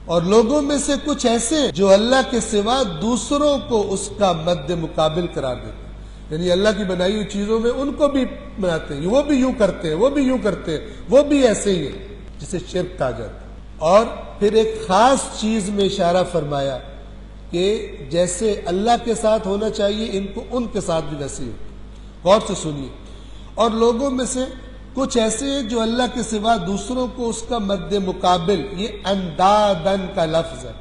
اور لوگوں میں سے کچھ ایسے جو اللہ کے سوا دوسروں کو اس کا مد مقابل قرار دیتے ہیں، یعنی اللہ کی بنائی ہوئی چیزوں میں ان کو بھی بناتے ہیں، وہ بھی یوں کرتے ہیں، وہ بھی یوں کرتے ہیں، وہ بھی ایسے ہی ہے، جسے شرک کہا جاتا ہے۔ اور پھر ایک خاص چیز میں اشارہ فرمایا کہ جیسے اللہ کے ساتھ ہونا چاہیے ان کو ان کے ساتھ بھی ویسے ہی ہو۔ غور سے سنیے، اور لوگوں میں سے کچھ ایسے ہیں جو اللہ کے سوا دوسروں کو اس کا مد مقابل، یہ اندادن کا لفظ ہے،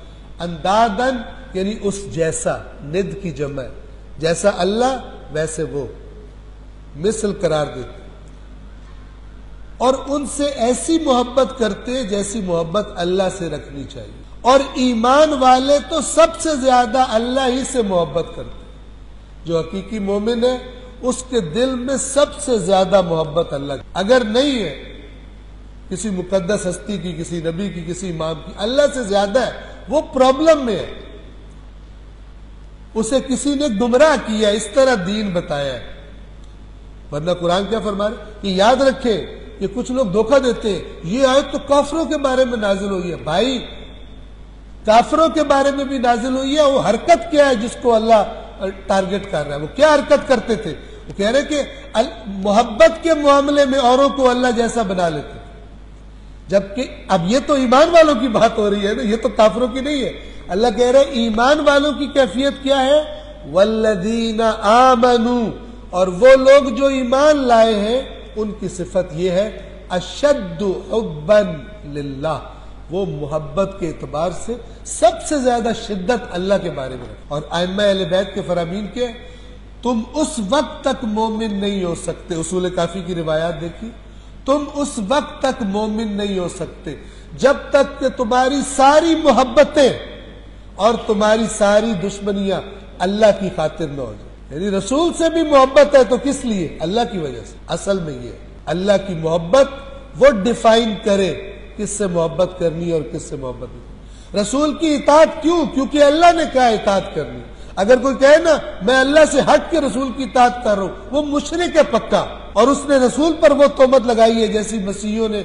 اندادن یعنی اس جیسا، ند کی جمع ہے، جیسا اللہ ویسے وہ، مثل قرار دیتے اور ان سے ایسی محبت کرتے جیسی محبت اللہ سے رکھنی چاہیے۔ اور ایمان والے تو سب سے زیادہ اللہ ہی سے محبت کرتے ہیں، جو حقیقی مومن ہے اس کے دل میں سب سے زیادہ محبت اللہ کی، اگر نہیں ہے کسی مقدس ہستی کی، کسی نبی کی، کسی امام کی، اللہ سے زیادہ ہے، وہ پرابلم میں ہے، اسے کسی نے گمراہ کیا، اس طرح دین بتایا ہے۔ ورنہ قرآن کیا فرما رہے کہ یاد رکھیں کہ کچھ لوگ دھوکہ دیتے ہیں، یہ آیت تو کافروں کے بارے میں نازل ہوئی ہے۔ بھائی کافروں کے بارے میں بھی نازل ہوئی ہے، وہ حرکت کیا ہے جس کو اللہ ٹارگٹ کر رہا ہے، وہ کیا حرکت کرتے تھے؟ وہ کہہ رہے کہ محبت کے معاملے میں اوروں کو اللہ جیسا بنا لیتے تھے، جبکہ اب یہ تو ایمان والوں کی بات ہو رہی ہے نا، یہ تو کافروں کی نہیں ہے۔ اللہ کہہ رہے ایمان والوں کی کیفیت کیا ہے؟ والذین آمنوا، اور وہ لوگ جو ایمان لائے ہیں ان کی صفت یہ ہے اشد حبا للہ، وہ محبت کے اعتبار سے سب سے زیادہ شدت اللہ کے بارے میں رکھتے۔ اور ائمہ اہل بیت کے فرامین کے تم اس وقت تک مومن نہیں ہو سکتے، اصول کافی کی روایات دیکھی، تم اس وقت تک مومن نہیں ہو سکتے جب تک کہ تمہاری ساری محبتیں اور تمہاری ساری دشمنیاں اللہ کی خاطر نہ ہو جائے۔ یعنی رسول سے بھی محبت ہے تو کس لیے؟ اللہ کی وجہ سے۔ اصل میں یہ اللہ کی محبت وہ ڈیفائن کرے کس سے محبت کرنی اور کس سے محبت نہیں کرنی۔ رسول کی اطاعت کیوں؟ کیونکہ اللہ نے کہا اطاعت کرنی۔ اگر کوئی کہے نا میں اللہ سے ہٹ کے رسول کی اطاعت کر رہا ہوں، وہ مشرک ہے پکا، اور اس نے رسول پر وہ تہمت لگائی ہے جیسی مسیحیوں نے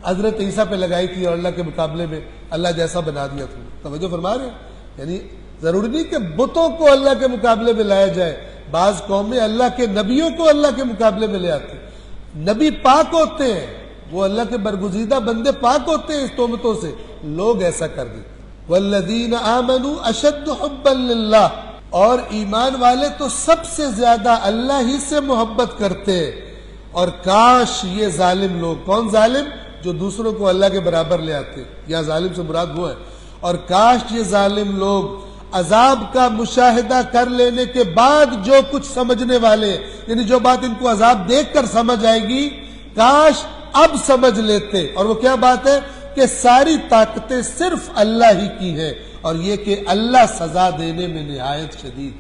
حضرت عیسیٰ پہ لگائی تھی، اور اللہ کے مقابلے میں اللہ جیسا بنا دیا تھا۔ توجہ فرما رہے ہیں؟ یعنی ضروری نہیں کہ بتوں کو اللہ کے مقابلے میں لایا جائے، بعض قومیں اللہ کے نبیوں کو اللہ کے مقابلے میں لے آتے، نبی پاک ہوتے ہیں، وہ اللہ کے برگزیدہ بندے پاک ہوتے ہیں اس تہمتوں سے، لوگ ایسا کر دیتے۔ والذین آمنوا اشد حبا للہ، اور ایمان والے تو سب سے زیادہ اللہ ہی سے محبت کرتے ہیں۔ اور کاش یہ ظالم لوگ، کون ظالم؟ جو دوسروں کو اللہ کے برابر لے آتے، یا ظالم سے مراد وہ ہے، اور کاش یہ ظالم لوگ عذاب کا مشاہدہ کر لینے کے بعد جو کچھ سمجھنے والے، یعنی جو بات ان کو عذاب دیکھ کر سمجھ آئے گی، کاش اب سمجھ لیتے۔ اور وہ کیا بات ہے کہ ساری طاقتیں صرف اللہ ہی کی ہیں، اور یہ کہ اللہ سزا دینے میں نہایت شدید